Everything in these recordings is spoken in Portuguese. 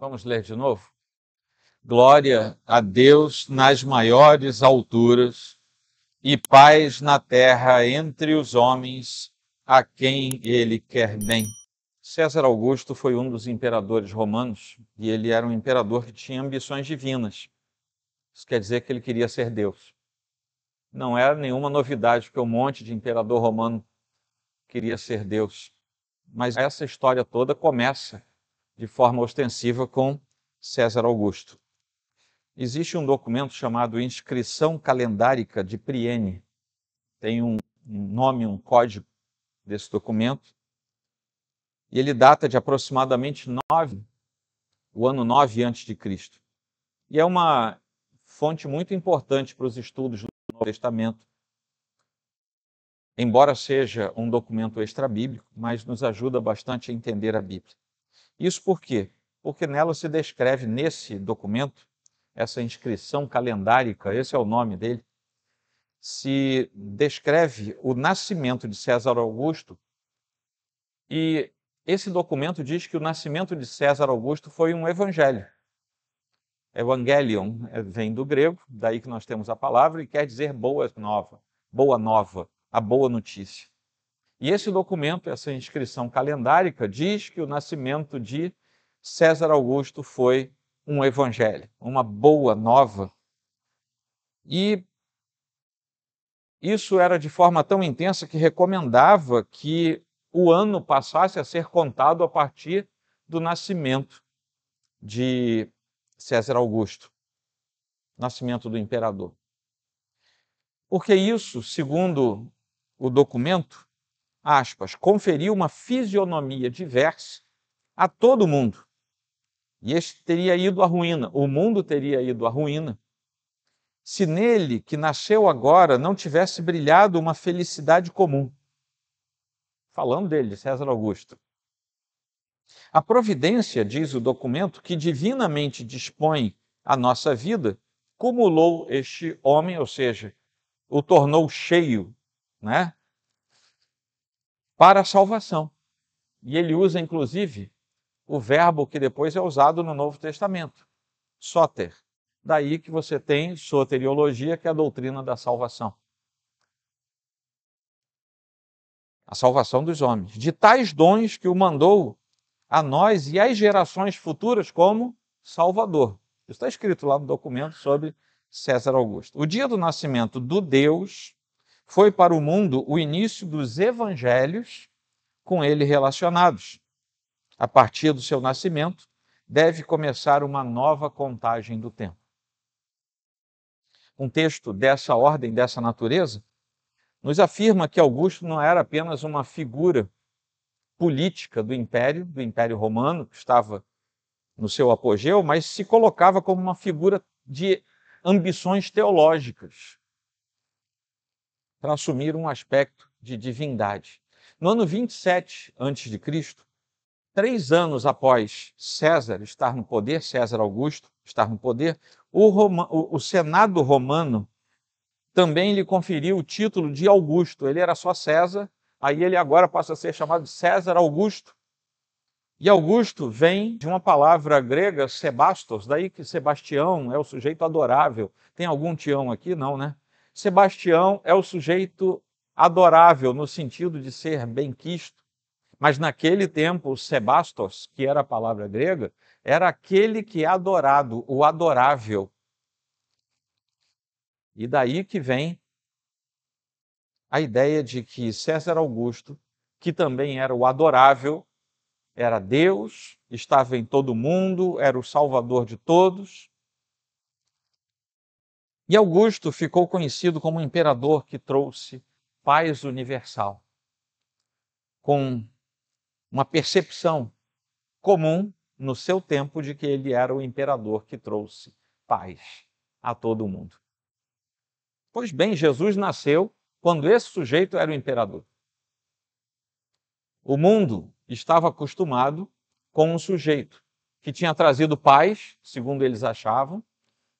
Vamos ler de novo? Glória a Deus nas maiores alturas e paz na terra entre os homens a quem ele quer bem. César Augusto foi um dos imperadores romanos e ele era um imperador que tinha ambições divinas. Isso quer dizer que ele queria ser Deus. Não era nenhuma novidade que um monte de imperador romano queria ser Deus. Mas essa história toda começa de forma ostensiva com César Augusto. Existe um documento chamado Inscrição Calendárica de Priene. Tem um nome, um código desse documento. E ele data de aproximadamente o ano 9 a.C. E é uma fonte muito importante para os estudos do Novo Testamento. Embora seja um documento extrabíblico, mas nos ajuda bastante a entender a Bíblia. Isso por quê? Porque nela se descreve, nesse documento, essa inscrição calendárica, esse é o nome dele, se descreve o nascimento de César Augusto, e esse documento diz que o nascimento de César Augusto foi um evangelho. Evangelion vem do grego, daí que nós temos a palavra, e quer dizer boa nova, a boa notícia. E esse documento, essa inscrição calendárica, diz que o nascimento de César Augusto foi um evangelho, uma boa nova. E isso era de forma tão intensa que recomendava que o ano passasse a ser contado a partir do nascimento de César Augusto, nascimento do imperador. Porque isso, segundo o documento, aspas, conferiu uma fisionomia diversa a todo mundo. E este teria ido à ruína, o mundo teria ido à ruína, se nele, que nasceu agora, não tivesse brilhado uma felicidade comum. Falando dele, de César Augusto. A providência, diz o documento, que divinamente dispõe a nossa vida, cumulou este homem, ou seja, o tornou cheio, né, para a salvação. E ele usa, inclusive, o verbo que depois é usado no Novo Testamento, soter. Daí que você tem soteriologia, que é a doutrina da salvação. A salvação dos homens. De tais dons que o mandou a nós e às gerações futuras como Salvador. Isso está escrito lá no documento sobre César Augusto. O dia do nascimento do Deus foi para o mundo o início dos evangelhos com ele relacionados. A partir do seu nascimento, deve começar uma nova contagem do tempo. Um texto dessa ordem, dessa natureza, nos afirma que Augusto não era apenas uma figura política do Império Romano, que estava no seu apogeu, mas se colocava como uma figura de ambições teológicas, para assumir um aspecto de divindade. No ano 27 a.C., 3 anos após César estar no poder, César Augusto estar no poder, o Senado romano também lhe conferiu o título de Augusto. Ele era só César, aí ele agora passa a ser chamado de César Augusto. E Augusto vem de uma palavra grega, Sebastos, daí que Sebastião é o sujeito adorável. Tem algum Tião aqui? Não, né? Sebastião é o sujeito adorável, no sentido de ser benquisto. Mas naquele tempo, o Sebastos, que era a palavra grega, era aquele que é adorado, o adorável. E daí que vem a ideia de que César Augusto, que também era o adorável, era Deus, estava em todo mundo, era o Salvador de todos. E Augusto ficou conhecido como um imperador que trouxe paz universal, com uma percepção comum no seu tempo de que ele era o imperador que trouxe paz a todo mundo. Pois bem, Jesus nasceu quando esse sujeito era o imperador. O mundo estava acostumado com um sujeito que tinha trazido paz, segundo eles achavam,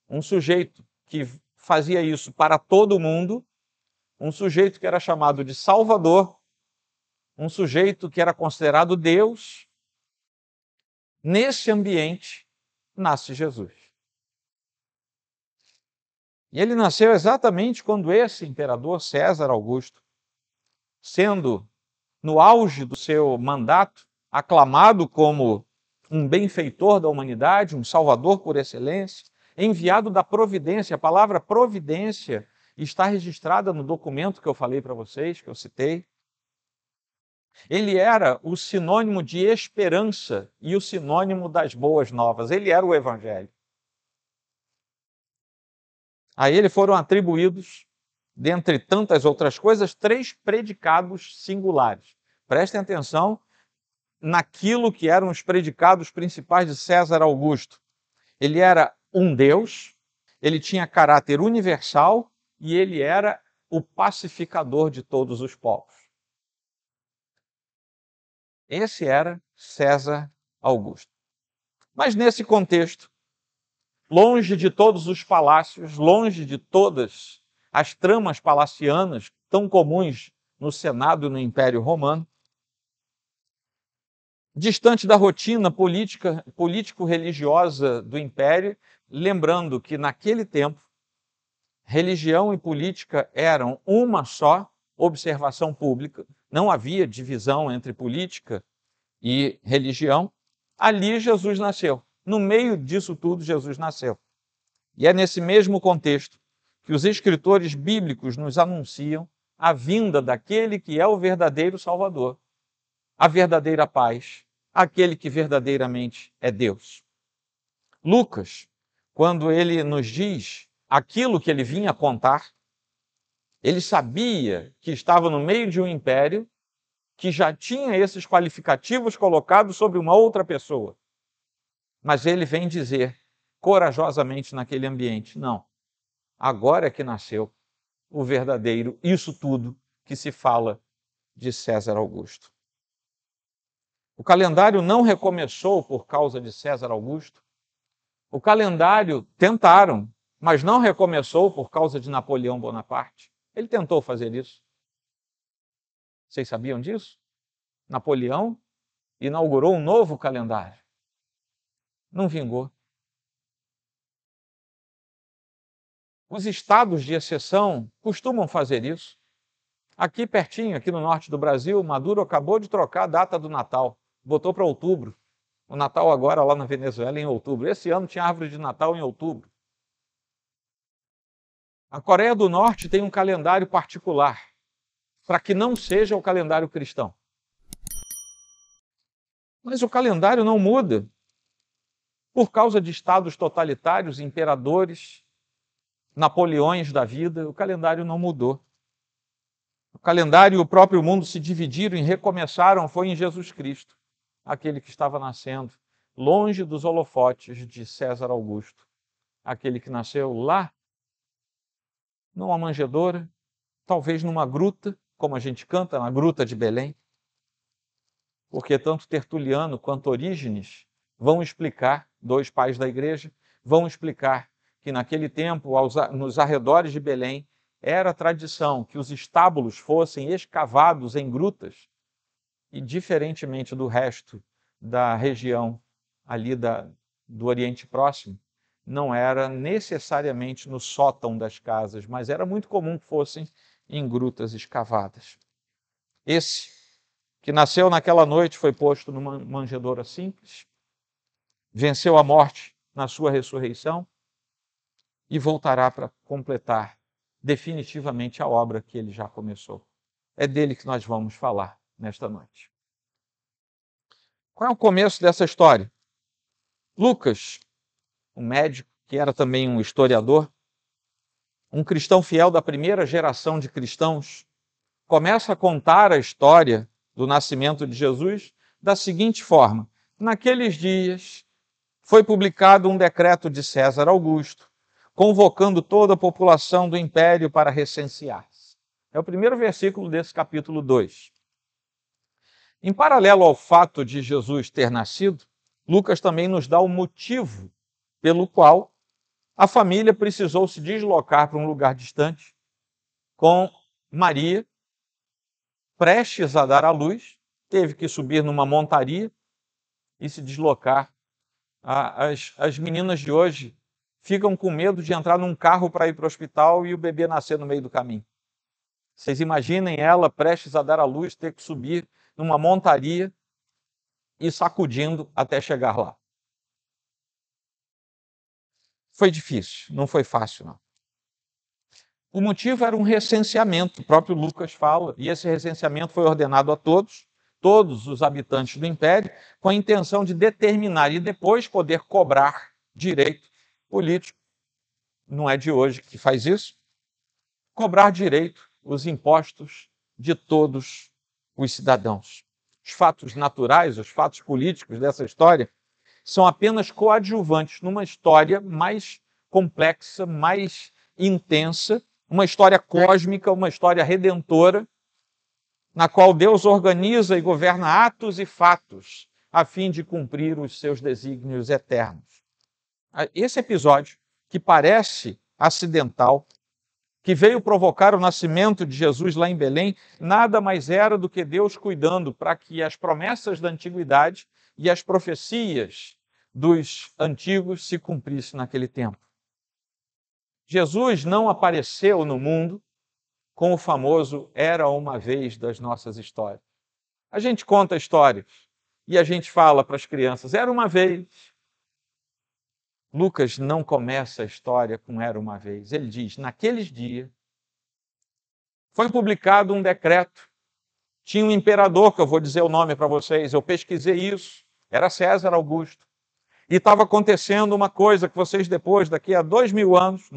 um sujeito que fazia isso para todo mundo, um sujeito que era chamado de Salvador, um sujeito que era considerado Deus. Nesse ambiente, nasce Jesus. E ele nasceu exatamente quando esse imperador César Augusto, sendo no auge do seu mandato, aclamado como um benfeitor da humanidade, um salvador por excelência, enviado da providência. A palavra providência está registrada no documento que eu falei para vocês, que eu citei. Ele era o sinônimo de esperança e o sinônimo das boas novas. Ele era o Evangelho. A ele foram atribuídos, dentre tantas outras coisas, 3 predicados singulares. Prestem atenção naquilo que eram os predicados principais de César Augusto. Ele era um Deus, ele tinha caráter universal e ele era o pacificador de todos os povos. Esse era César Augusto. Mas nesse contexto, longe de todos os palácios, longe de todas as tramas palacianas tão comuns no Senado e no Império Romano, distante da rotina político-religiosa do Império, lembrando que naquele tempo, religião e política eram uma só observação pública, não havia divisão entre política e religião. Ali Jesus nasceu. No meio disso tudo, Jesus nasceu. E é nesse mesmo contexto que os escritores bíblicos nos anunciam a vinda daquele que é o verdadeiro Salvador, a verdadeira paz, aquele que verdadeiramente é Deus. Lucas, quando ele nos diz aquilo que ele vinha contar, ele sabia que estava no meio de um império que já tinha esses qualificativos colocados sobre uma outra pessoa. Mas ele vem dizer corajosamente naquele ambiente, não, agora é que nasceu o verdadeiro, isso tudo que se fala de César Augusto. O calendário não recomeçou por causa de César Augusto. O calendário tentaram, mas não recomeçou por causa de Napoleão Bonaparte. Ele tentou fazer isso. Vocês sabiam disso? Napoleão inaugurou um novo calendário. Não vingou. Os estados de exceção costumam fazer isso. Aqui pertinho, aqui no norte do Brasil, Maduro acabou de trocar a data do Natal. Botou para outubro. O Natal agora lá na Venezuela é em outubro. Esse ano tinha árvore de Natal em outubro. A Coreia do Norte tem um calendário particular, para que não seja o calendário cristão. Mas o calendário não muda. Por causa de estados totalitários, imperadores, Napoleões da vida, o calendário não mudou. O calendário e o próprio mundo se dividiram e recomeçaram, foi em Jesus Cristo, aquele que estava nascendo, longe dos holofotes de César Augusto, aquele que nasceu lá, numa manjedoura, talvez numa gruta, como a gente canta, na gruta de Belém, porque tanto Tertuliano quanto Orígenes vão explicar, 2 pais da igreja, vão explicar que naquele tempo, nos arredores de Belém, era tradição que os estábulos fossem escavados em grutas e, diferentemente do resto da região ali do Oriente Próximo, não era necessariamente no sótão das casas, mas era muito comum que fossem em grutas escavadas. Esse, que nasceu naquela noite, foi posto numa manjedoura simples, venceu a morte na sua ressurreição e voltará para completar definitivamente a obra que ele já começou. É dele que nós vamos falar nesta noite. Qual é o começo dessa história? Lucas, um médico que era também um historiador, um cristão fiel da primeira geração de cristãos, começa a contar a história do nascimento de Jesus da seguinte forma: naqueles dias foi publicado um decreto de César Augusto, convocando toda a população do império para recensear-se. É o primeiro versículo desse capítulo 2. Em paralelo ao fato de Jesus ter nascido, Lucas também nos dá o motivo pelo qual a família precisou se deslocar para um lugar distante, com Maria, prestes a dar à luz, teve que subir numa montaria e se deslocar As meninas de hoje ficam com medo de entrar num carro para ir para o hospital e o bebê nascer no meio do caminho. Vocês imaginem ela prestes a dar à luz, ter que subir numa montaria e sacudindo até chegar lá. Foi difícil, não foi fácil, não. O motivo era um recenseamento, o próprio Lucas fala, e esse recenseamento foi ordenado a todos os habitantes do império, com a intenção de determinar e depois poder cobrar direito político. Não é de hoje que faz isso. Cobrar direito, os impostos de todos os cidadãos. Os fatos naturais, os fatos políticos dessa história são apenas coadjuvantes numa história mais complexa, mais intensa, uma história cósmica, uma história redentora, na qual Deus organiza e governa atos e fatos a fim de cumprir os seus desígnios eternos. Esse episódio, que parece acidental, que veio provocar o nascimento de Jesus lá em Belém, nada mais era do que Deus cuidando para que as promessas da antiguidade e as profecias dos antigos se cumprissem naquele tempo. Jesus não apareceu no mundo com o famoso "era uma vez" das nossas histórias. A gente conta histórias e a gente fala para as crianças, "era uma vez". Lucas não começa a história com "era uma vez". Ele diz, naqueles dias, foi publicado um decreto. Tinha um imperador, que eu vou dizer o nome para vocês, eu pesquisei isso, era César Augusto. E estava acontecendo uma coisa que vocês depois, daqui a 2000 anos,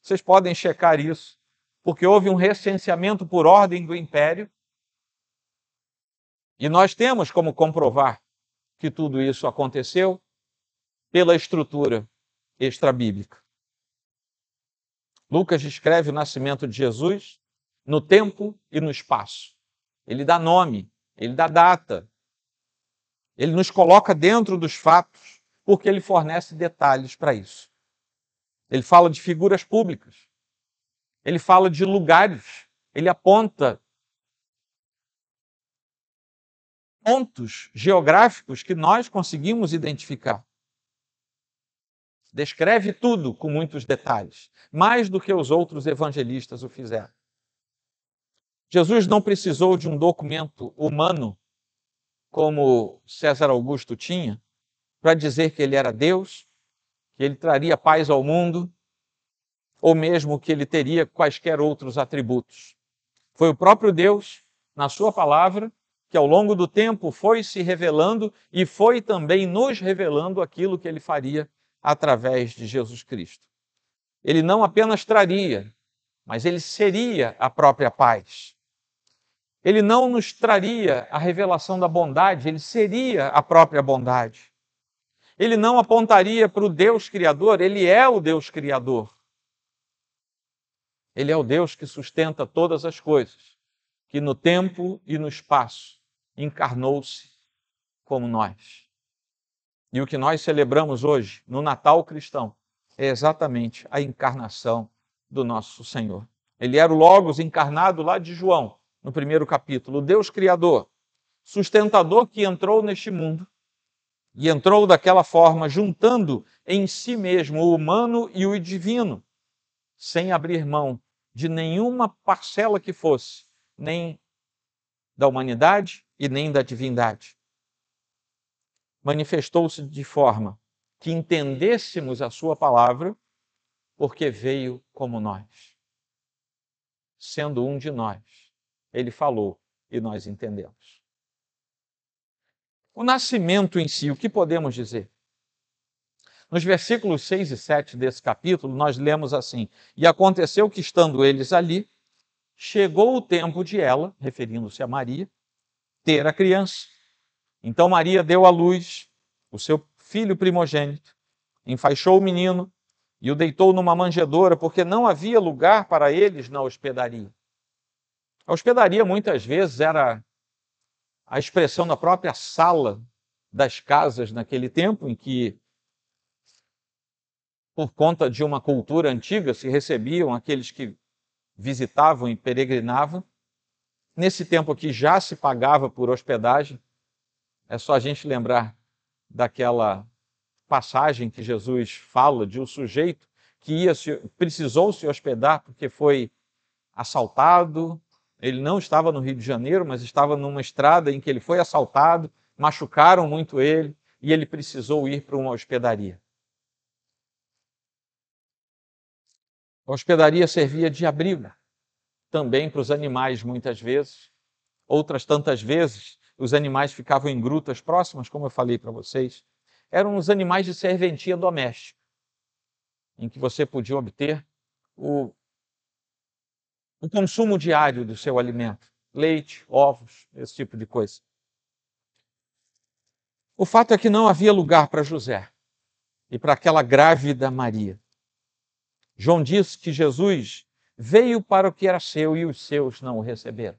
vocês podem checar isso, porque houve um recenseamento por ordem do império, e nós temos como comprovar que tudo isso aconteceu pela estrutura extrabíblica. Lucas descreve o nascimento de Jesus no tempo e no espaço. Ele dá nome, ele dá data, ele nos coloca dentro dos fatos, porque ele fornece detalhes para isso. Ele fala de figuras públicas, ele fala de lugares, ele aponta pontos geográficos que nós conseguimos identificar. Descreve tudo com muitos detalhes, mais do que os outros evangelistas o fizeram. Jesus não precisou de um documento humano, como César Augusto tinha, para dizer que ele era Deus, que ele traria paz ao mundo, ou mesmo que ele teria quaisquer outros atributos. Foi o próprio Deus, na sua palavra, que ao longo do tempo foi se revelando e foi também nos revelando aquilo que ele faria através de Jesus Cristo. Ele não apenas traria, mas ele seria a própria paz. Ele não nos traria a revelação da bondade, ele seria a própria bondade. Ele não apontaria para o Deus Criador, ele é o Deus Criador. Ele é o Deus que sustenta todas as coisas, que no tempo e no espaço encarnou-se como nós. E o que nós celebramos hoje, no Natal cristão, é exatamente a encarnação do nosso Senhor. Ele era o Logos encarnado lá de João, no primeiro capítulo, o Deus Criador, sustentador que entrou neste mundo e entrou daquela forma, juntando em si mesmo o humano e o divino, sem abrir mão de nenhuma parcela que fosse, nem da humanidade e nem da divindade. Manifestou-se de forma que entendêssemos a sua palavra, porque veio como nós. Sendo um de nós, ele falou e nós entendemos. O nascimento em si, o que podemos dizer? Nos versículos 6 e 7 desse capítulo, nós lemos assim: "E aconteceu que, estando eles ali, chegou o tempo de ela", referindo-se a Maria, "ter a criança. Então Maria deu à luz o seu filho primogênito, enfaixou o menino e o deitou numa manjedoura, porque não havia lugar para eles na hospedaria." A hospedaria muitas vezes era a expressão da própria sala das casas naquele tempo, em que, por conta de uma cultura antiga, se recebiam aqueles que visitavam e peregrinavam. Nesse tempo aqui já se pagava por hospedagem. É só a gente lembrar daquela passagem que Jesus fala de um sujeito que precisou se hospedar porque foi assaltado. Ele não estava no Rio de Janeiro, mas estava numa estrada em que ele foi assaltado, machucaram muito ele e ele precisou ir para uma hospedaria. A hospedaria servia de abrigo também para os animais, muitas vezes. Outras tantas vezes, os animais ficavam em grutas próximas, como eu falei para vocês. Eram os animais de serventia doméstica, em que você podia obter o consumo diário do seu alimento. Leite, ovos, esse tipo de coisa. O fato é que não havia lugar para José e para aquela grávida Maria. João disse que Jesus veio para o que era seu e os seus não o receberam.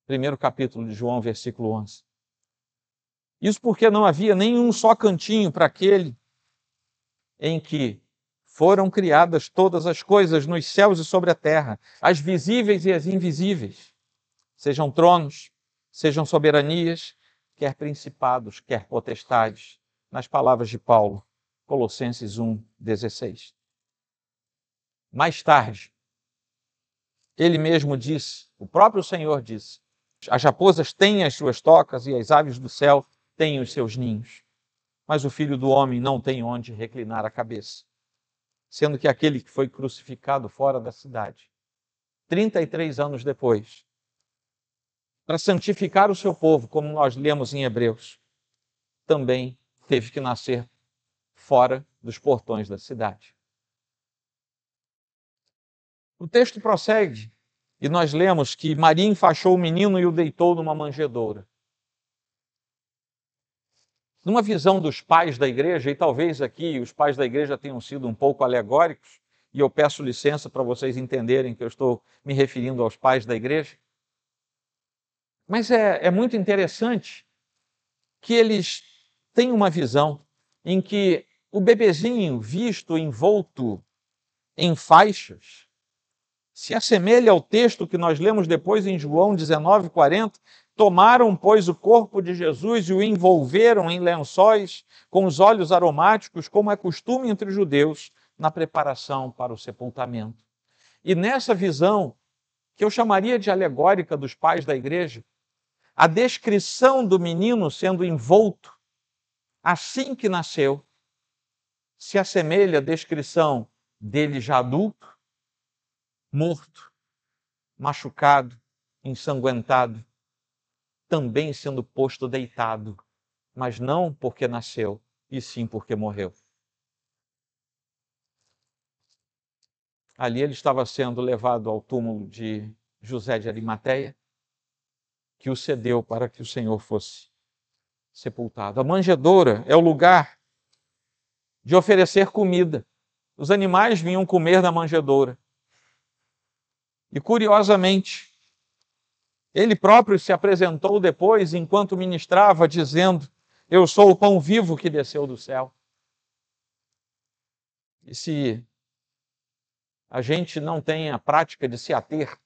Primeiro capítulo de João, versículo 11. Isso porque não havia nenhum só cantinho para aquele em que foram criadas todas as coisas nos céus e sobre a terra, as visíveis e as invisíveis, sejam tronos, sejam soberanias, quer principados, quer potestades, nas palavras de Paulo, Colossenses 1:16. Mais tarde, ele mesmo disse, o próprio Senhor disse, as raposas têm as suas tocas e as aves do céu têm os seus ninhos, mas o Filho do Homem não tem onde reclinar a cabeça. Sendo que aquele que foi crucificado fora da cidade, 33 anos depois, para santificar o seu povo, como nós lemos em Hebreus, também teve que nascer fora dos portões da cidade. O texto prossegue e nós lemos que Maria enfaixou o menino e o deitou numa manjedoura. Numa visão dos pais da igreja, e talvez aqui os pais da igreja tenham sido um pouco alegóricos, e eu peço licença para vocês entenderem que eu estou me referindo aos pais da igreja, mas é muito interessante que eles têm uma visão em que o bebezinho visto envolto em faixas se assemelha ao texto que nós lemos depois em João 19:40, tomaram, pois, o corpo de Jesus e o envolveram em lençóis com os óleos aromáticos, como é costume entre os judeus, na preparação para o sepultamento. E nessa visão, que eu chamaria de alegórica dos pais da igreja, a descrição do menino sendo envolto assim que nasceu se assemelha à descrição dele já adulto, morto, machucado, ensanguentado, também sendo posto deitado, mas não porque nasceu, e sim porque morreu. Ali ele estava sendo levado ao túmulo de José de Arimateia, que o cedeu para que o Senhor fosse sepultado. A manjedoura é o lugar de oferecer comida. Os animais vinham comer na manjedoura. E curiosamente, ele próprio se apresentou depois, enquanto ministrava, dizendo: eu sou o pão vivo que desceu do céu. E se a gente não tem a prática de se ater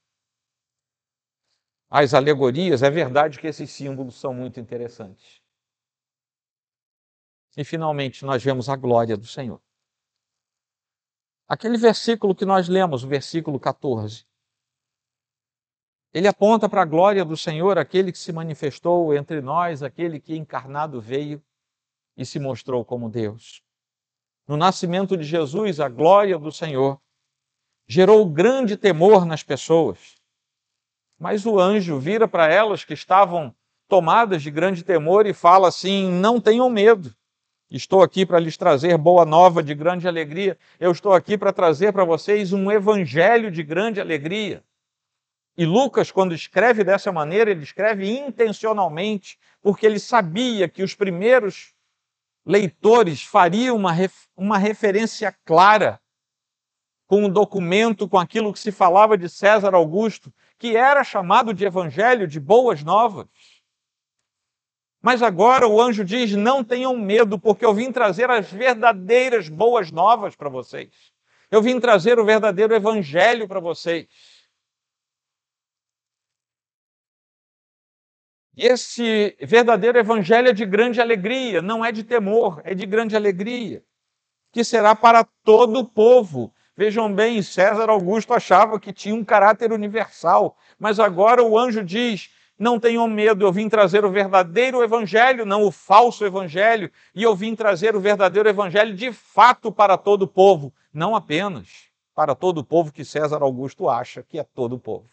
às alegorias, é verdade que esses símbolos são muito interessantes. E finalmente nós vemos a glória do Senhor. Aquele versículo que nós lemos, o versículo 14, ele aponta para a glória do Senhor, aquele que se manifestou entre nós, aquele que encarnado veio e se mostrou como Deus. No nascimento de Jesus, a glória do Senhor gerou grande temor nas pessoas. Mas o anjo vira para elas que estavam tomadas de grande temor e fala assim: não tenham medo. Estou aqui para lhes trazer boa nova de grande alegria. Eu estou aqui para trazer para vocês um evangelho de grande alegria. E Lucas, quando escreve dessa maneira, ele escreve intencionalmente, porque ele sabia que os primeiros leitores fariam uma referência clara com o documento, com aquilo que se falava de César Augusto, que era chamado de evangelho, de boas novas. Mas agora o anjo diz: não tenham medo, porque eu vim trazer as verdadeiras boas novas para vocês. Eu vim trazer o verdadeiro evangelho para vocês. E esse verdadeiro evangelho é de grande alegria, não é de temor, é de grande alegria, que será para todo o povo. Vejam bem, César Augusto achava que tinha um caráter universal, mas agora o anjo diz: não tenham medo, eu vim trazer o verdadeiro evangelho, não o falso evangelho, e eu vim trazer o verdadeiro evangelho de fato para todo o povo, não apenas para todo o povo que César Augusto acha que é todo o povo.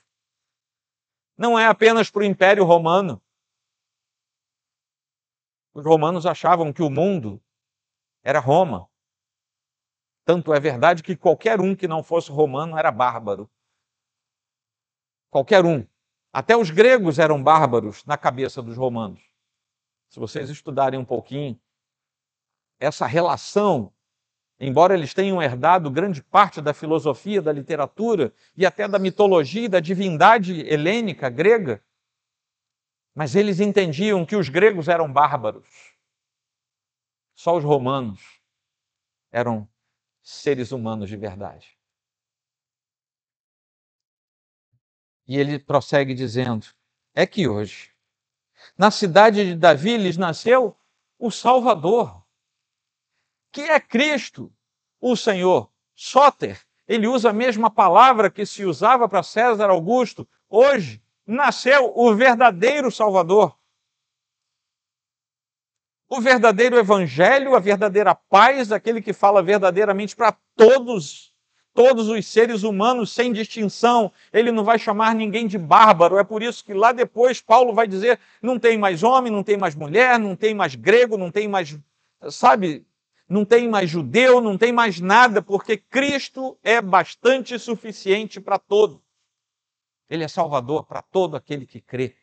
Não é apenas para o Império Romano. Os romanos achavam que o mundo era Roma. Tanto é verdade que qualquer um que não fosse romano era bárbaro. Qualquer um. Até os gregos eram bárbaros na cabeça dos romanos. Se vocês estudarem um pouquinho, essa relação, embora eles tenham herdado grande parte da filosofia, da literatura e até da mitologia e da divindade helênica, grega, mas eles entendiam que os gregos eram bárbaros. Só os romanos eram seres humanos de verdade. E ele prossegue dizendo: é que hoje, na cidade de Davi, lhes nasceu o Salvador, que é Cristo, o Senhor. Sóter, ele usa a mesma palavra que se usava para César Augusto. Hoje, nasceu o verdadeiro Salvador. O verdadeiro evangelho, a verdadeira paz, aquele que fala verdadeiramente para todos os seres humanos, sem distinção. Ele não vai chamar ninguém de bárbaro. É por isso que lá depois Paulo vai dizer: não tem mais homem, não tem mais mulher, não tem mais grego, não tem mais, sabe, não tem mais judeu, não tem mais nada, porque Cristo é bastante suficiente para todos. Ele é Salvador para todo aquele que crê.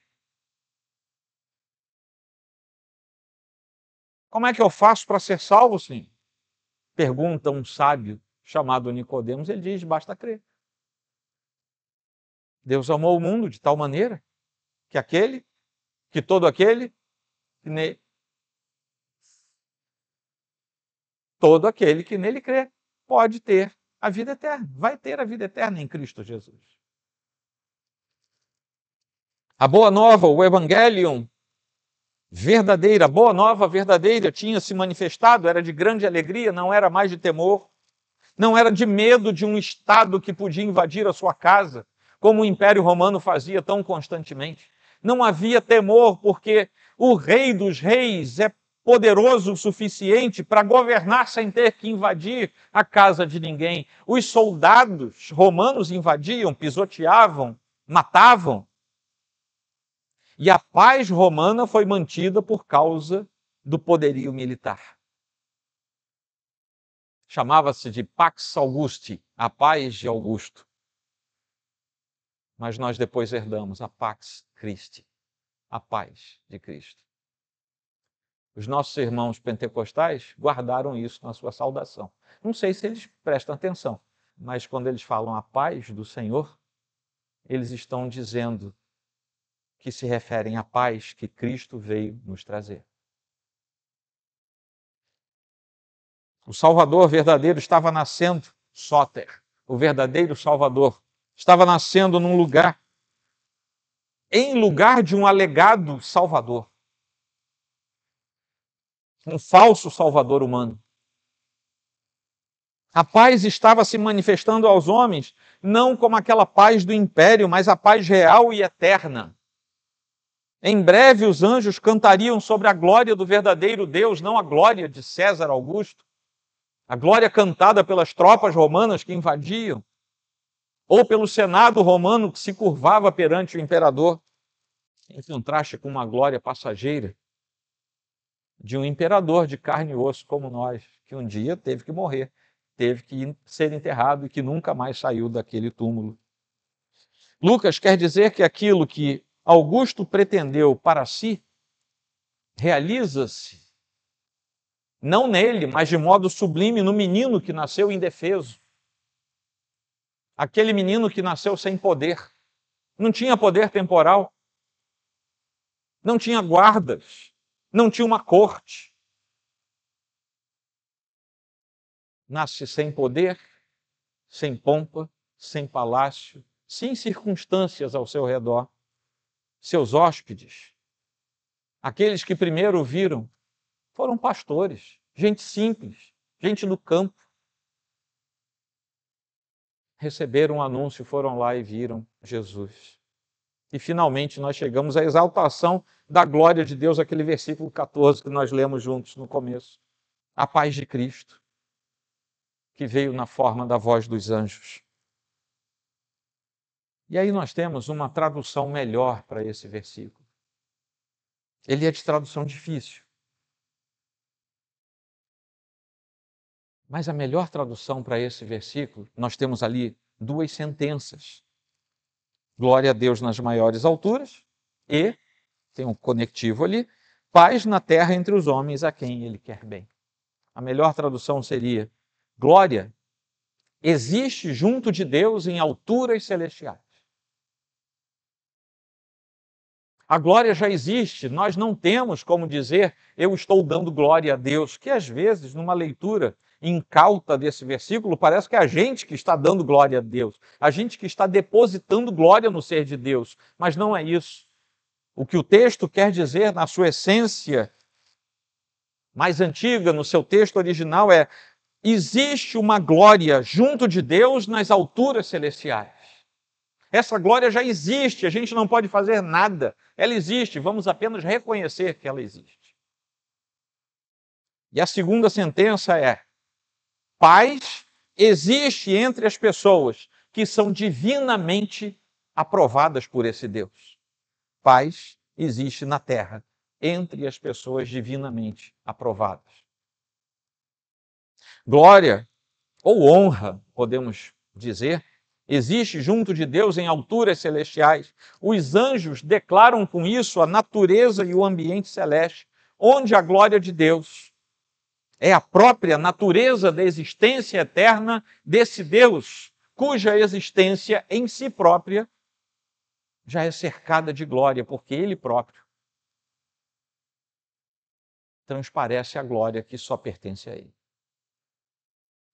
Como é que eu faço para ser salvo, Senhor? Pergunta um sábio chamado Nicodemos. Ele diz: basta crer. Deus amou o mundo de tal maneira que todo aquele que nele crê pode ter a vida eterna, vai ter a vida eterna em Cristo Jesus. A boa nova, o Evangelium verdadeira, a boa nova verdadeira tinha se manifestado, era de grande alegria, não era mais de temor, não era de medo de um Estado que podia invadir a sua casa, como o Império Romano fazia tão constantemente. Não havia temor, porque o Rei dos Reis é poderoso o suficiente para governar sem ter que invadir a casa de ninguém. Os soldados romanos invadiam, pisoteavam, matavam. E a paz romana foi mantida por causa do poderio militar. Chamava-se de Pax Augusti, a paz de Augusto. Mas nós depois herdamos a Pax Christi, a paz de Cristo. Os nossos irmãos pentecostais guardaram isso na sua saudação. Não sei se eles prestam atenção, mas quando eles falam a paz do Senhor, eles estão dizendo que se referem à paz que Cristo veio nos trazer. O Salvador verdadeiro estava nascendo, Sóter, o verdadeiro Salvador, estava nascendo num lugar, em lugar de um alegado Salvador. Um falso Salvador humano. A paz estava se manifestando aos homens, não como aquela paz do império, mas a paz real e eterna. Em breve os anjos cantariam sobre a glória do verdadeiro Deus, não a glória de César Augusto, a glória cantada pelas tropas romanas que invadiam, ou pelo Senado romano que se curvava perante o imperador, em contraste com uma glória passageira de um imperador de carne e osso como nós, que um dia teve que morrer, teve que ser enterrado e que nunca mais saiu daquele túmulo. Lucas quer dizer que aquilo que Augusto pretendeu para si realiza-se não nele, mas de modo sublime no menino que nasceu indefeso. Aquele menino que nasceu sem poder, não tinha poder temporal, não tinha guardas, não tinha uma corte. Nasce sem poder, sem pompa, sem palácio, sem circunstâncias ao seu redor. Seus hóspedes Aqueles que primeiro o viram foram pastores, gente simples, gente do campo. Receberam um anúncio, foram lá e viram Jesus. E finalmente nós chegamos à exaltação da glória de Deus, aquele versículo 14 que nós lemos juntos no começo. A paz de Cristo, que veio na forma da voz dos anjos. E aí nós temos uma tradução melhor para esse versículo. Ele é de tradução difícil. Mas a melhor tradução para esse versículo, nós temos ali duas sentenças. Glória a Deus nas maiores alturas e, tem um conectivo ali, paz na terra entre os homens a quem ele quer bem. A melhor tradução seria: glória existe junto de Deus em alturas celestiais. A glória já existe, nós não temos como dizer eu estou dando glória a Deus, que às vezes numa leitura incauta desse versículo parece que é a gente que está dando glória a Deus, a gente que está depositando glória no ser de Deus, mas não é isso. O que o texto quer dizer na sua essência mais antiga, no seu texto original, é: existe uma glória junto de Deus nas alturas celestiais. Essa glória já existe, a gente não pode fazer nada. Ela existe, vamos apenas reconhecer que ela existe. E a segunda sentença é: paz existe entre as pessoas que são divinamente aprovadas por esse Deus. Paz existe na terra entre as pessoas divinamente aprovadas. Glória ou honra, podemos dizer, existe junto de Deus em alturas celestiais. Os anjos declaram com isso a natureza e o ambiente celeste, onde a glória de Deus é a própria natureza da existência eterna desse Deus, cuja existência em si própria já é cercada de glória, porque Ele próprio transparece a glória que só pertence a Ele.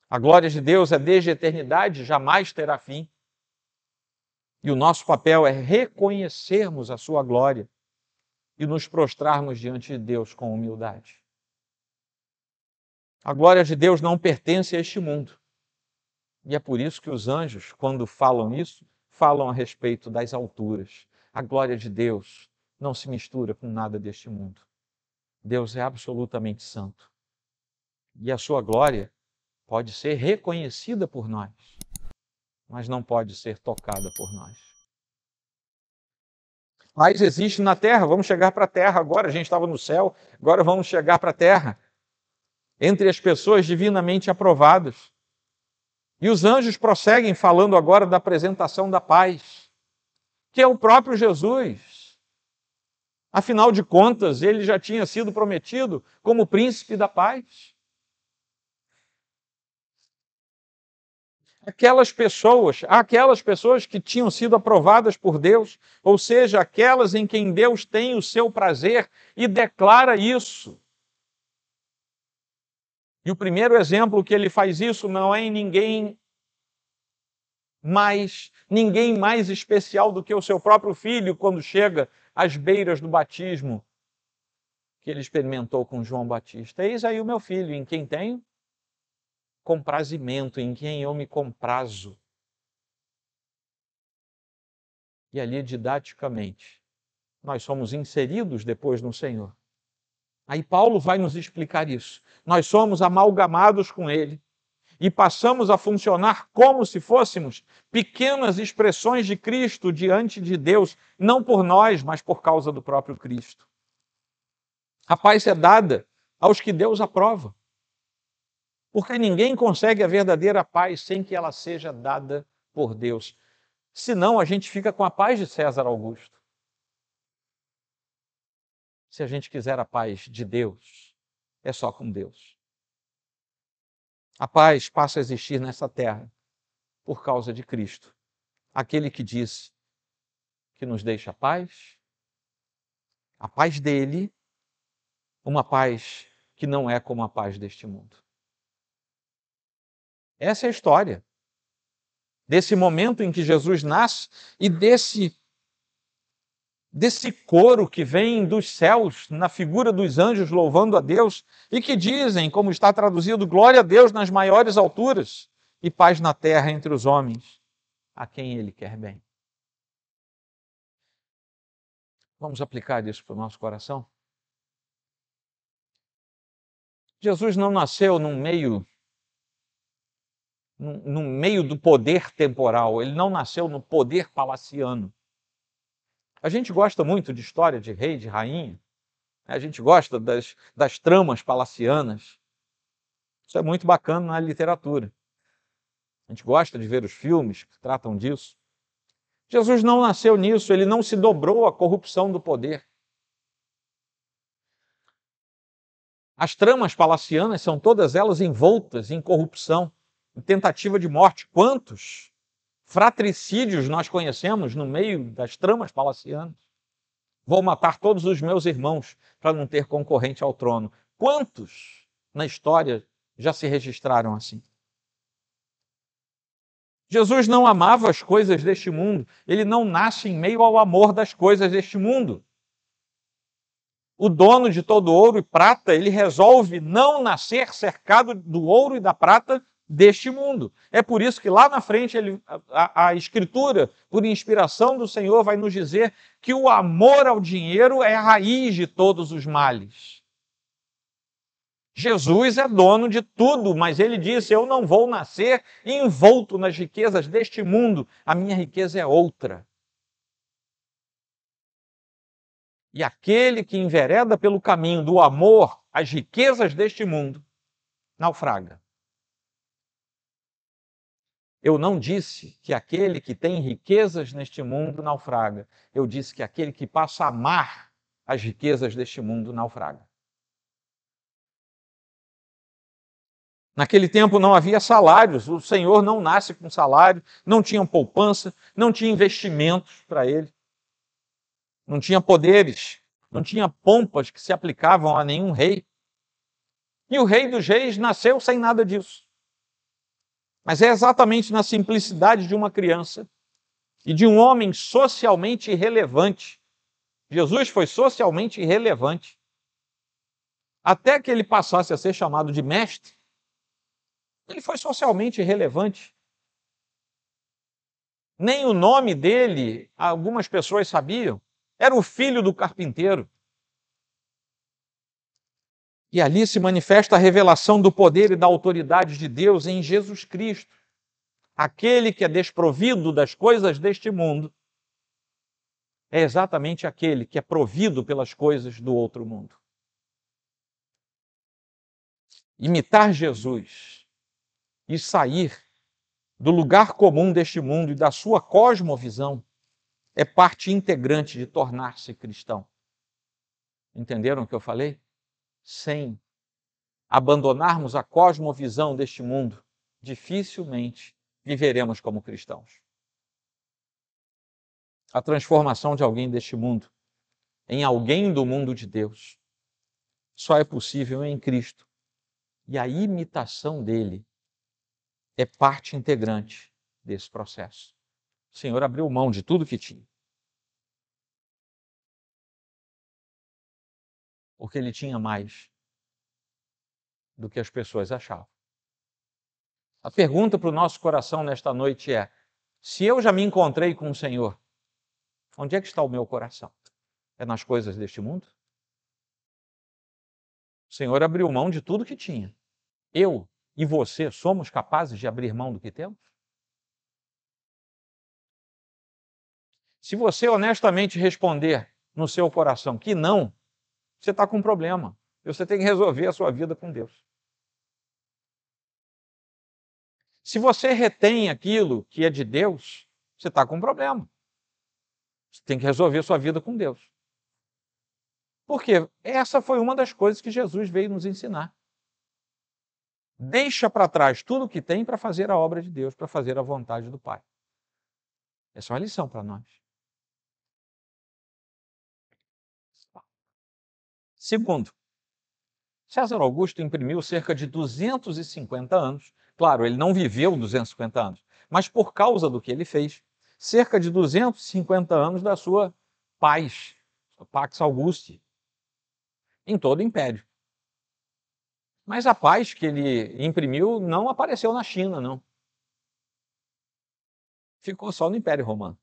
A glória de Deus é desde a eternidade, jamais terá fim. E o nosso papel é reconhecermos a sua glória e nos prostrarmos diante de Deus com humildade. A glória de Deus não pertence a este mundo. E é por isso que os anjos, quando falam isso, falam a respeito das alturas. A glória de Deus não se mistura com nada deste mundo. Deus é absolutamente santo. E a sua glória pode ser reconhecida por nós, mas não pode ser tocada por nós. Paz existe na terra, vamos chegar para a terra agora, a gente estava no céu, agora vamos chegar para a terra. Entre as pessoas divinamente aprovadas. E os anjos prosseguem falando agora da apresentação da paz, que é o próprio Jesus. Afinal de contas, ele já tinha sido prometido como príncipe da paz. Aquelas pessoas que tinham sido aprovadas por Deus, ou seja, aquelas em quem Deus tem o seu prazer e declara isso. E o primeiro exemplo que ele faz isso não é em ninguém mais especial do que o seu próprio filho, quando chega às beiras do batismo que ele experimentou com João Batista. Eis aí o meu filho, em quem tenho comprazimento, em quem eu me comprazo. E ali, didaticamente, nós somos inseridos depois no Senhor. Aí Paulo vai nos explicar isso. Nós somos amalgamados com Ele e passamos a funcionar como se fôssemos pequenas expressões de Cristo diante de Deus, não por nós, mas por causa do próprio Cristo. A paz é dada aos que Deus aprova, porque ninguém consegue a verdadeira paz sem que ela seja dada por Deus. Senão a gente fica com a paz de César Augusto. Se a gente quiser a paz de Deus, é só com Deus. A paz passa a existir nessa terra por causa de Cristo, aquele que disse que nos deixa a paz dele, uma paz que não é como a paz deste mundo. Essa é a história desse momento em que Jesus nasce e desse coro que vem dos céus, na figura dos anjos louvando a Deus, e que dizem, como está traduzido, glória a Deus nas maiores alturas e paz na terra entre os homens, a quem Ele quer bem. Vamos aplicar isso para o nosso coração? Jesus não nasceu no meio do poder temporal, ele não nasceu no poder palaciano. A gente gosta muito de história de rei, de rainha, a gente gosta das tramas palacianas. Isso é muito bacana na literatura. A gente gosta de ver os filmes que tratam disso. Jesus não nasceu nisso, ele não se dobrou à corrupção do poder. As tramas palacianas são todas elas envoltas em corrupção, em tentativa de morte. Quantos fratricídios nós conhecemos no meio das tramas palacianas? Vou matar todos os meus irmãos para não ter concorrente ao trono. Quantos na história já se registraram assim? Jesus não amava as coisas deste mundo. Ele não nasce em meio ao amor das coisas deste mundo. O dono de todo ouro e prata, ele resolve não nascer cercado do ouro e da prata deste mundo. É por isso que lá na frente a Escritura, por inspiração do Senhor, vai nos dizer que o amor ao dinheiro é a raiz de todos os males. Jesus é dono de tudo, mas ele disse, eu não vou nascer envolto nas riquezas deste mundo, a minha riqueza é outra. E aquele que envereda pelo caminho do amor às riquezas deste mundo, naufraga. Eu não disse que aquele que tem riquezas neste mundo naufraga. Eu disse que aquele que passa a amar as riquezas deste mundo naufraga. Naquele tempo não havia salários, o Senhor não nasce com salário, não tinha poupança, não tinha investimentos para ele, não tinha poderes, não tinha pompas que se aplicavam a nenhum rei. E o Rei dos Reis nasceu sem nada disso. Mas é exatamente na simplicidade de uma criança e de um homem socialmente irrelevante. Jesus foi socialmente irrelevante. Até que ele passasse a ser chamado de mestre, ele foi socialmente irrelevante. Nem o nome dele, algumas pessoas sabiam. Era o filho do carpinteiro. E ali se manifesta a revelação do poder e da autoridade de Deus em Jesus Cristo. Aquele que é desprovido das coisas deste mundo é exatamente aquele que é provido pelas coisas do outro mundo. Imitar Jesus e sair do lugar comum deste mundo e da sua cosmovisão é parte integrante de tornar-se cristão. Entenderam o que eu falei? Sem abandonarmos a cosmovisão deste mundo, dificilmente viveremos como cristãos. A transformação de alguém deste mundo em alguém do mundo de Deus só é possível em Cristo. E a imitação dele é parte integrante desse processo. O Senhor abriu mão de tudo que tinha. Porque ele tinha mais do que as pessoas achavam. A pergunta para o nosso coração nesta noite é: se eu já me encontrei com o Senhor, onde é que está o meu coração? É nas coisas deste mundo? O Senhor abriu mão de tudo que tinha. Eu e você somos capazes de abrir mão do que temos? Se você honestamente responder no seu coração que não, você está com um problema. Você tem que resolver a sua vida com Deus. Se você retém aquilo que é de Deus, você está com um problema. Você tem que resolver a sua vida com Deus. Porque essa foi uma das coisas que Jesus veio nos ensinar. Deixa para trás tudo o que tem para fazer a obra de Deus, para fazer a vontade do Pai. Essa é uma lição para nós. Segundo, César Augusto imprimiu cerca de 250 anos. Claro, ele não viveu 250 anos, mas por causa do que ele fez, cerca de 250 anos da sua paz, Pax Augusti, em todo o império. Mas a paz que ele imprimiu não apareceu na China, não. Ficou só no Império Romano.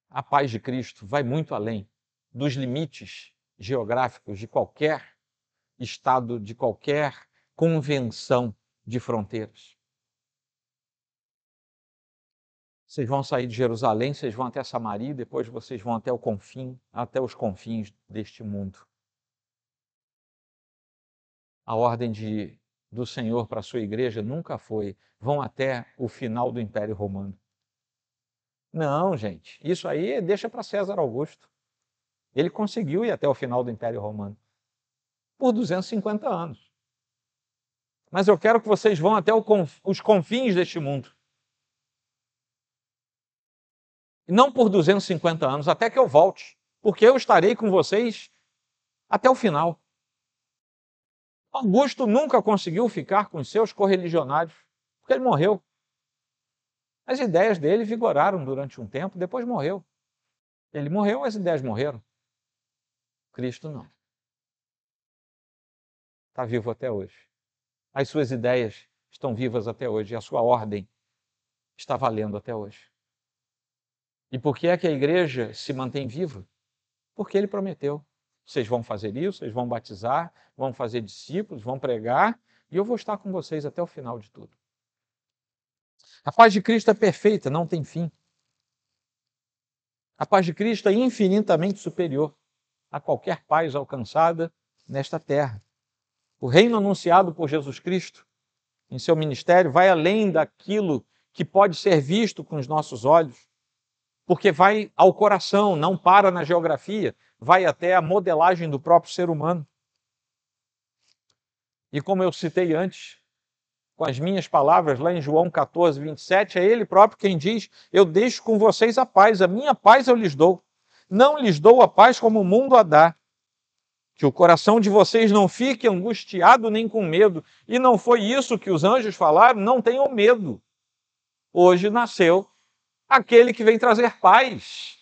A paz de Cristo vai muito além dos limites geográficos de qualquer estado, de qualquer convenção de fronteiras. Vocês vão sair de Jerusalém, vocês vão até Samaria, depois vocês vão até o confim, até os confins deste mundo. A ordem do Senhor para a sua igreja nunca foi: vão até o final do Império Romano. Não, gente, isso aí deixa para César Augusto. Ele conseguiu ir até o final do Império Romano por 250 anos. Mas eu quero que vocês vão até os confins deste mundo. E não por 250 anos, até que eu volte, porque eu estarei com vocês até o final. Augusto nunca conseguiu ficar com os seus correligionários, porque ele morreu. As ideias dele vigoraram durante um tempo, depois morreu. Ele morreu, as ideias morreram. Cristo não. Está vivo até hoje. As suas ideias estão vivas até hoje, e a sua ordem está valendo até hoje. E por que é que a igreja se mantém viva? Porque ele prometeu. Vocês vão fazer isso, vocês vão batizar, vão fazer discípulos, vão pregar, e eu vou estar com vocês até o final de tudo. A paz de Cristo é perfeita, não tem fim. A paz de Cristo é infinitamente superior a qualquer paz alcançada nesta terra. O reino anunciado por Jesus Cristo em seu ministério vai além daquilo que pode ser visto com os nossos olhos, porque vai ao coração, não para na geografia, vai até a modelagem do próprio ser humano. E como eu citei antes, com as minhas palavras lá em João 14, 27, é ele próprio quem diz: eu deixo com vocês a paz, a minha paz eu lhes dou. Não lhes dou a paz como o mundo a dá. Que o coração de vocês não fique angustiado nem com medo. E não foi isso que os anjos falaram: não tenham medo. Hoje nasceu aquele que vem trazer paz.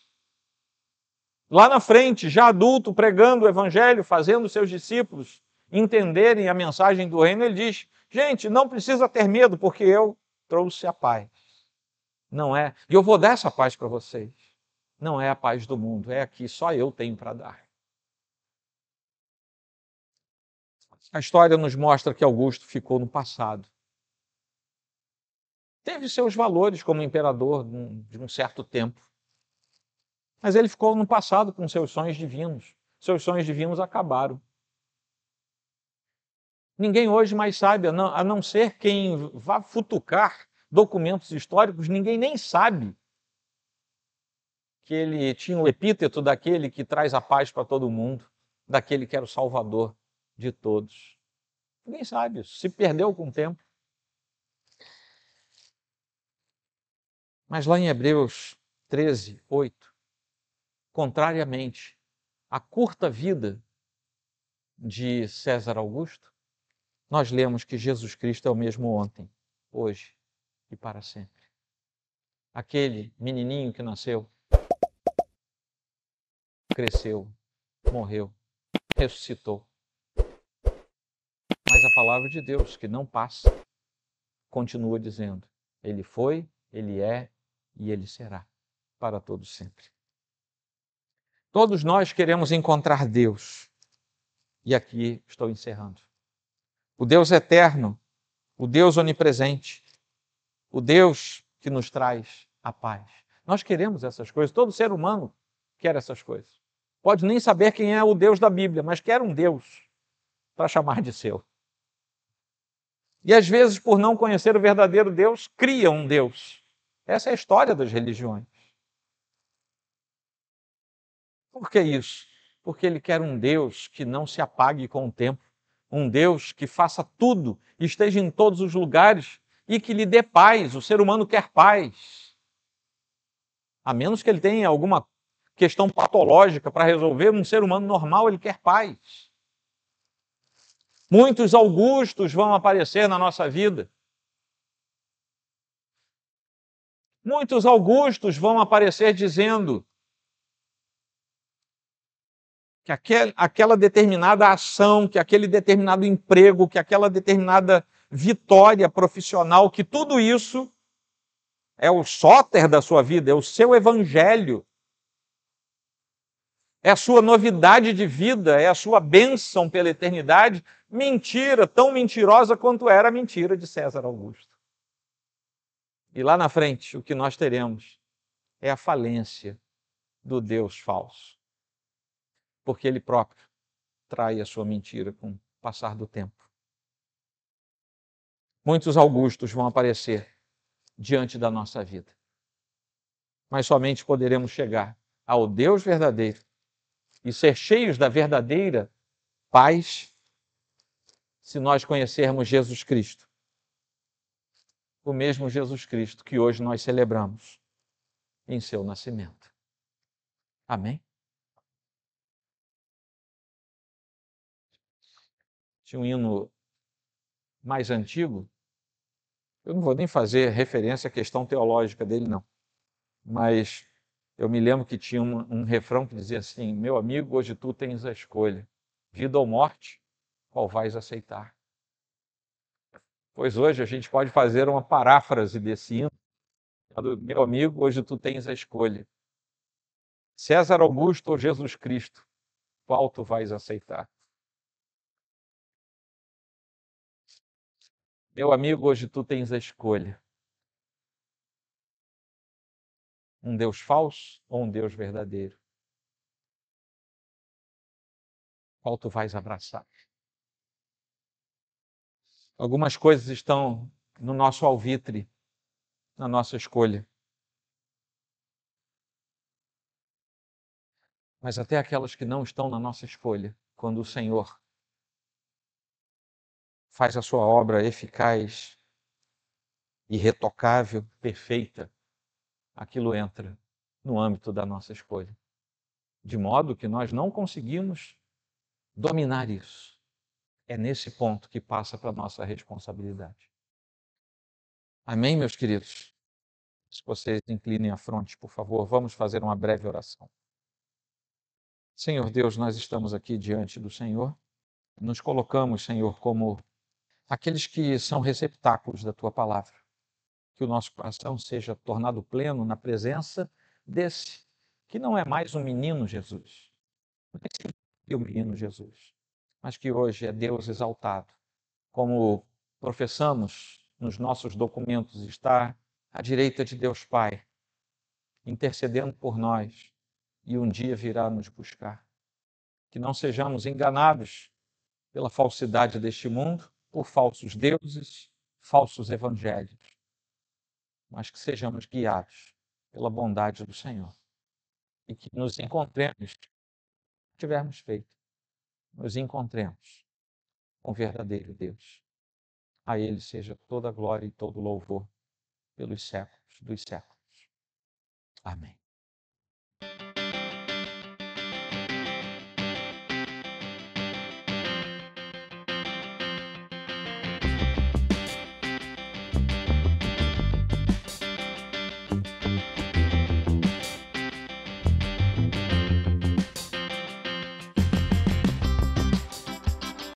Lá na frente, já adulto, pregando o evangelho, fazendo seus discípulos entenderem a mensagem do reino, ele diz: gente, não precisa ter medo, porque eu trouxe a paz. Não é, e eu vou dar essa paz para vocês. Não é a paz do mundo, é a que só eu tenho para dar. A história nos mostra que Augusto ficou no passado. Teve seus valores como imperador de um certo tempo. Mas ele ficou no passado com seus sonhos divinos. Seus sonhos divinos acabaram. Ninguém hoje mais sabe, a não ser quem vá futucar documentos históricos, ninguém nem sabe que ele tinha o epíteto daquele que traz a paz para todo mundo, daquele que era o salvador de todos. Ninguém sabe isso, se perdeu com o tempo. Mas lá em Hebreus 13, 8, contrariamente à curta vida de César Augusto, nós lemos que Jesus Cristo é o mesmo ontem, hoje e para sempre. Aquele menininho que nasceu, cresceu, morreu, ressuscitou. Mas a palavra de Deus, que não passa, continua dizendo: ele foi, ele é e ele será para todos sempre. Todos nós queremos encontrar Deus. E aqui estou encerrando. O Deus eterno, o Deus onipresente, o Deus que nos traz a paz. Nós queremos essas coisas, todo ser humano quer essas coisas. Pode nem saber quem é o Deus da Bíblia, mas quer um Deus para chamar de seu. E às vezes, por não conhecer o verdadeiro Deus, cria um Deus. Essa é a história das religiões. Por que isso? Porque ele quer um Deus que não se apague com o tempo, um Deus que faça tudo, esteja em todos os lugares e que lhe dê paz. O ser humano quer paz. A menos que ele tenha alguma questão patológica para resolver, um ser humano normal, ele quer paz. Muitos Augustos vão aparecer na nossa vida. Muitos Augustos vão aparecer dizendo que aquela determinada ação, que aquele determinado emprego, que aquela determinada vitória profissional, que tudo isso é o sóter da sua vida, é o seu evangelho, é a sua novidade de vida, é a sua bênção pela eternidade. Mentira, tão mentirosa quanto era a mentira de César Augusto. E lá na frente, o que nós teremos é a falência do Deus falso, porque ele próprio trai a sua mentira com o passar do tempo. Muitos Augustos vão aparecer diante da nossa vida, mas somente poderemos chegar ao Deus verdadeiro e ser cheios da verdadeira paz se nós conhecermos Jesus Cristo, o mesmo Jesus Cristo que hoje nós celebramos em seu nascimento. Amém? Tinha um hino mais antigo, eu não vou nem fazer referência à questão teológica dele, não, mas eu me lembro que tinha um refrão que dizia assim: meu amigo, hoje tu tens a escolha, vida ou morte, qual vais aceitar? Pois hoje a gente pode fazer uma paráfrase desse hino: meu amigo, hoje tu tens a escolha, César Augusto ou Jesus Cristo, qual tu vais aceitar? Meu amigo, hoje tu tens a escolha, um Deus falso ou um Deus verdadeiro? Qual tu vais abraçar? Algumas coisas estão no nosso alvitre, na nossa escolha. Mas até aquelas que não estão na nossa escolha, quando o Senhor faz a sua obra eficaz, irretocável, perfeita, aquilo entra no âmbito da nossa escolha. De modo que nós não conseguimos dominar isso. É nesse ponto que passa para a nossa responsabilidade. Amém, meus queridos? Se vocês inclinem a fronte, por favor, vamos fazer uma breve oração. Senhor Deus, nós estamos aqui diante do Senhor. Nos colocamos, Senhor, como aqueles que são receptáculos da Tua palavra. Que o nosso coração seja tornado pleno na presença desse, que não é mais um menino Jesus, não é o menino Jesus, mas que hoje é Deus exaltado, como professamos nos nossos documentos, está à direita de Deus Pai, intercedendo por nós, e um dia virá nos buscar. Que não sejamos enganados pela falsidade deste mundo, por falsos deuses, falsos evangelhos, mas que sejamos guiados pela bondade do Senhor e que nos encontremos, tivermos feito, nos encontremos com o verdadeiro Deus. A Ele seja toda a glória e todo o louvor pelos séculos dos séculos. Amém.